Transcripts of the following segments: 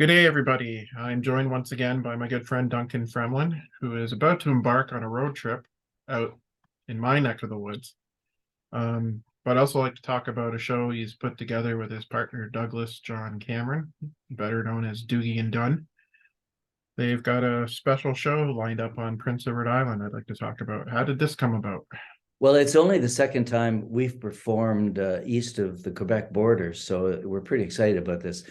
Good day, everybody. I'm joined once again by my good friend Duncan Fremlin, who is about to embark on a road trip out in my neck of the woods. But I'd also like to talk about a show he's put together with his partner Douglas John Cameron, better known as Doogie and Dun. They've got a special show lined up on Prince Edward Island I'd like to talk about. How did this come about? Well, it's only the second time we've performed east of the Quebec border, so we're pretty excited about this.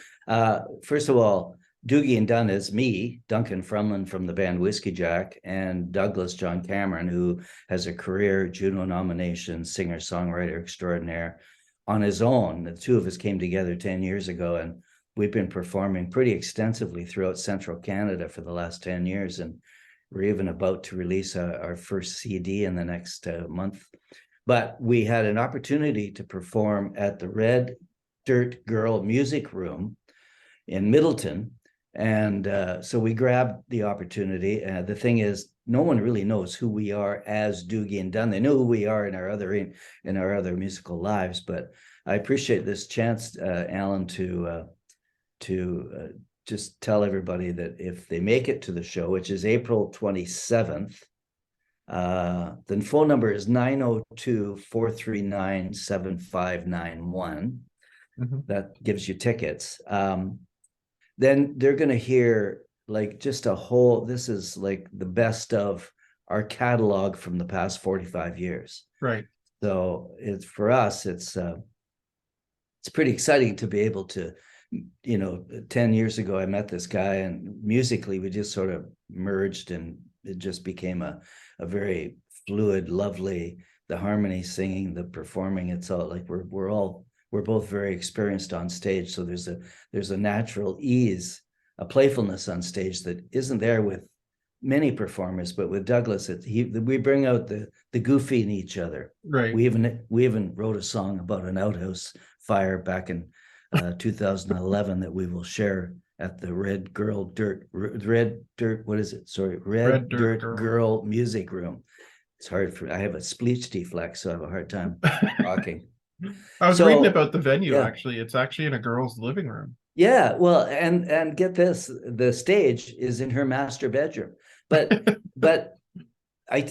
First of all, Doogie and Dun is me, Duncan Fremlin from the band Whiskey Jack, and Douglas John Cameron, who has a career Juno nomination, singer-songwriter extraordinaire on his own. The two of us came together 10 years ago, and we've been performing pretty extensively throughout central Canada for the last 10 years. And we're even about to release our first CD in the next month. But we had an opportunity to perform at the Red Dirt Girl Music Room in Middleton. And so we grabbed the opportunity. The thing is, no one really knows who we are as Doogie and Dun. They know who we are in our other musical lives. But I appreciate this chance, Alan, to just tell everybody that if they make it to the show, which is April 27th, then phone number is 902-439-7591. That gives you tickets. Then they're going to hear like just this is like the best of our catalog from the past 45 years. Right. So for us, it's pretty exciting to be able to, 10 years ago, I met this guy, and musically we just sort of merged, and it just became a very fluid, lovely, the harmony, singing, the performing. It's all like we're both very experienced on stage. So there's a natural ease, a playfulness on stage that isn't there with many performers, but with Douglas, we bring out the goofy in each other. Right. We even wrote a song about an outhouse fire back in 2011 that we will share at the Red Dirt Girl Music Room. It's hard I have a speech deflex, so I have a hard time talking. I was reading about the venue. Yeah. Actually, it's actually in a girl's living room. Yeah, well, and get this, the stage is in her master bedroom, but I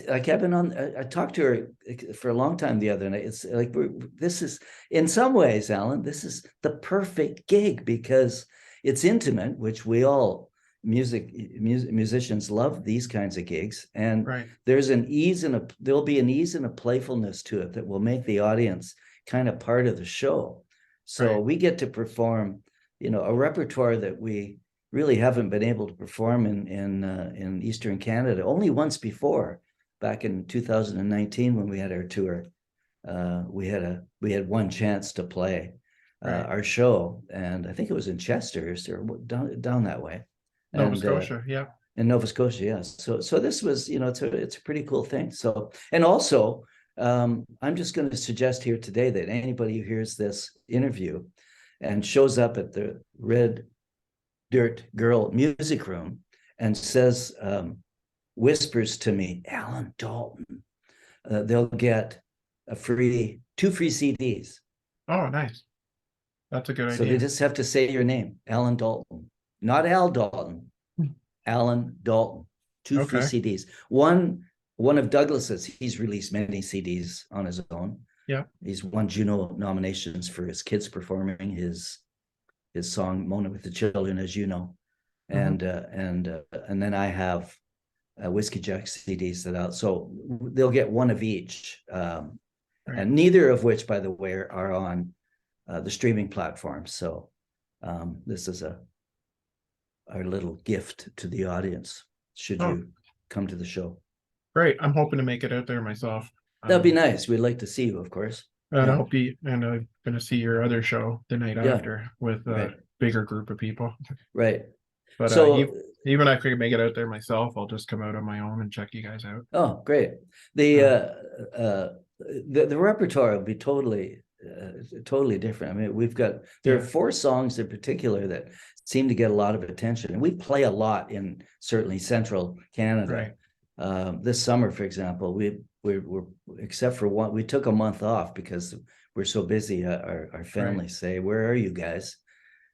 talked to her for a long time the other night. It's like, this is, in some ways, Alan, this is the perfect gig because it's intimate, which we all musicians love these kinds of gigs. And right. There'll be an ease and a playfulness to it that will make the audience kind of part of the show. So right. We get to perform, a repertoire that we really haven't been able to perform in Eastern Canada only once before. Back in 2019, when we had our tour, we had one chance to play our show, and I think it was in Chester or down that way, Nova Scotia, yeah. In Nova Scotia, yes. So this was, it's a pretty cool thing. So, and also, I'm just going to suggest here today that anybody who hears this interview and shows up at the Red Dirt Girl Music Room and says, whispers to me, Alan Dalton, they'll get two free CDs. Oh, nice. That's a good idea. So they just have to say your name, Alan Dalton, not Al Dalton, Alan Dalton. Two free CDs. One of Douglas's, he's released many CDs on his own. Yeah. He's won Juno nominations for his kids performing his song "Moment with the Children," as you know. And then I have Whiskey Jack CDs that out. So they'll get one of each. Right. And neither of which, by the way, are on the streaming platform. So this is our little gift to the audience, should you come to the show. Great. I'm hoping to make it out there myself. That'd be nice. We'd like to see you, of course. And I'm going to see your other show the night after with a bigger group of people. Right. But so even if I could make it out there myself, I'll just come out on my own and check you guys out. Oh, great. The repertoire will be totally different. I mean, there are 4 songs in particular that seem to get a lot of attention, and we play a lot in certainly central Canada. Right. This summer, for example, we except for one, we took a month off because we're so busy. Our families say, "Where are you guys?"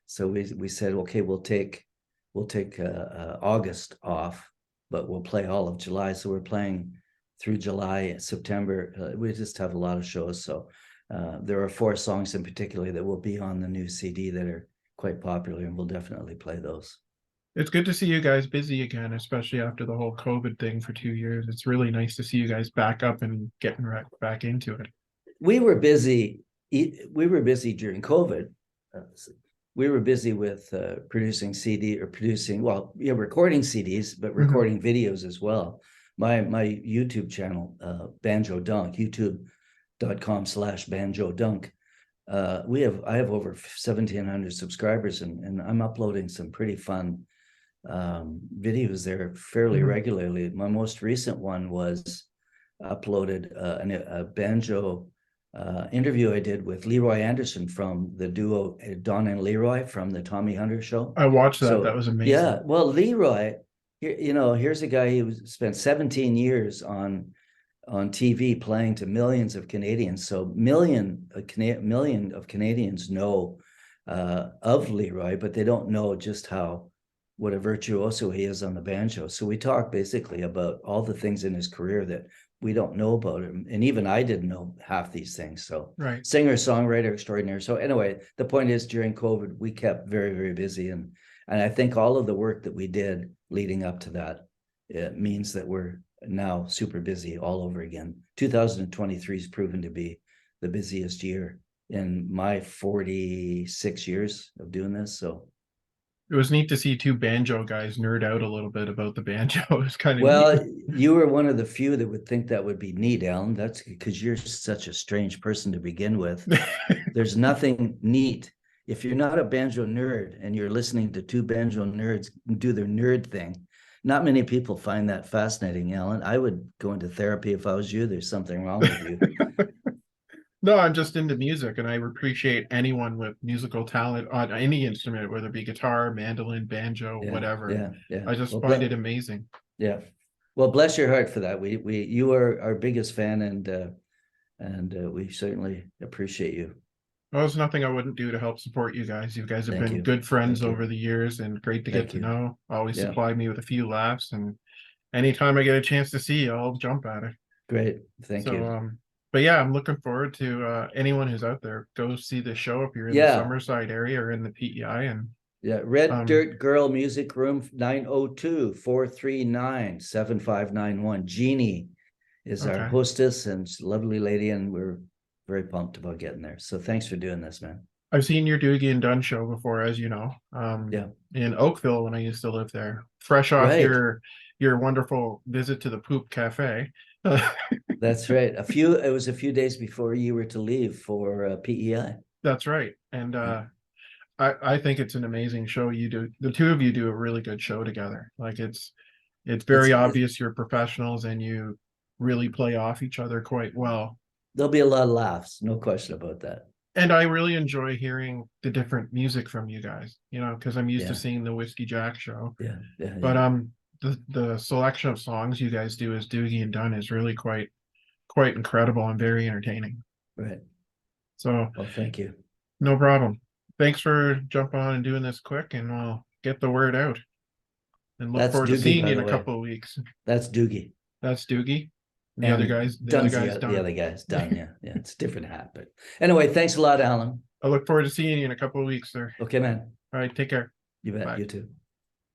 So we said, "Okay, we'll take we'll take August off, but we'll play all of July. So we're playing through July, September. We just have a lot of shows. So there are 4 songs in particular that will be on the new CD that are quite popular, and we'll definitely play those. It's good to see you guys busy again, especially after the whole COVID thing for 2 years. It's really nice to see you guys back up and getting back into it. We were busy. We were busy during COVID. We were busy with producing recording CDs, but recording videos as well. My YouTube channel, Banjo Dunk, youtube.com/Banjo Dunk. I have over 1,700 subscribers, and I'm uploading some pretty fun videos there fairly regularly. My most recent one was uploaded a banjo interview I did with Leroy Anderson from the duo Don and Leroy from the Tommy Hunter show. I watched that. So, that was amazing. Yeah, well, Leroy, here's a guy who spent 17 years on TV playing to millions of Canadians. So million of Canadians know of Leroy, but they don't know just what a virtuoso he is on the banjo. So we talk basically about all the things in his career that we don't know about him. And even I didn't know half these things. So right. Singer, songwriter extraordinaire. So anyway, the point is during COVID, we kept very, very busy. And I think all of the work that we did leading up to that, it means that we're now super busy all over again. 2023 has proven to be the busiest year in my 46 years of doing this. So it was neat to see 2 banjo guys nerd out a little bit about the banjo. It's kind of well, neat. You were one of the few that would think that would be neat, Alan. That's because you're such a strange person to begin with. There's nothing neat. If you're not a banjo nerd and you're listening to 2 banjo nerds do their nerd thing, not many people find that fascinating, Alan. I would go into therapy if I was you. There's something wrong with you. No, I'm just into music, and I appreciate anyone with musical talent on any instrument, whether it be guitar, mandolin, banjo, whatever. Yeah. I just find it amazing. Yeah. Well, bless your heart for that. You are our biggest fan, and we certainly appreciate you. Well, there's nothing I wouldn't do to help support you guys. You guys have been good friends over the years, and great to get to know. Always supply me with a few laughs, and anytime I get a chance to see you, I'll jump at it. Great. Thank you. But yeah, I'm looking forward to anyone who's out there, go see the show if you're in the Summerside area or in the PEI. And Red Dirt Girl Music Room, 902-439-7591. Jeannie is our hostess, and she's a lovely lady, and we're very pumped about getting there. So thanks for doing this, man. I've seen your Doogie and Dun show before, as you know, in Oakville when I used to live there, fresh off your wonderful visit to the Poop Cafe. That's right. It was a few days before you were to leave for PEI. That's right. And I think it's an amazing show you do. The 2 of you do a really good show together. Like it's very obvious you're professionals, and you really play off each other quite well. There'll be a lot of laughs, no question about that. And I really enjoy hearing the different music from you guys, because I'm used to seeing the Whiskey Jack show. But the selection of songs you guys do as Doogie and Dun is really quite incredible and very entertaining. Right. So well, thank you. No problem. Thanks for jumping on and doing this quick, and we'll get the word out. And look forward to seeing you in a couple of weeks. That's Doogie. That's Doogie. The other guy's Dun. The other guy's Dun, yeah. It's a different hat. But anyway, thanks a lot, Alan. I look forward to seeing you in a couple of weeks, sir. Okay, man. All right, take care. You bet. Bye. You too.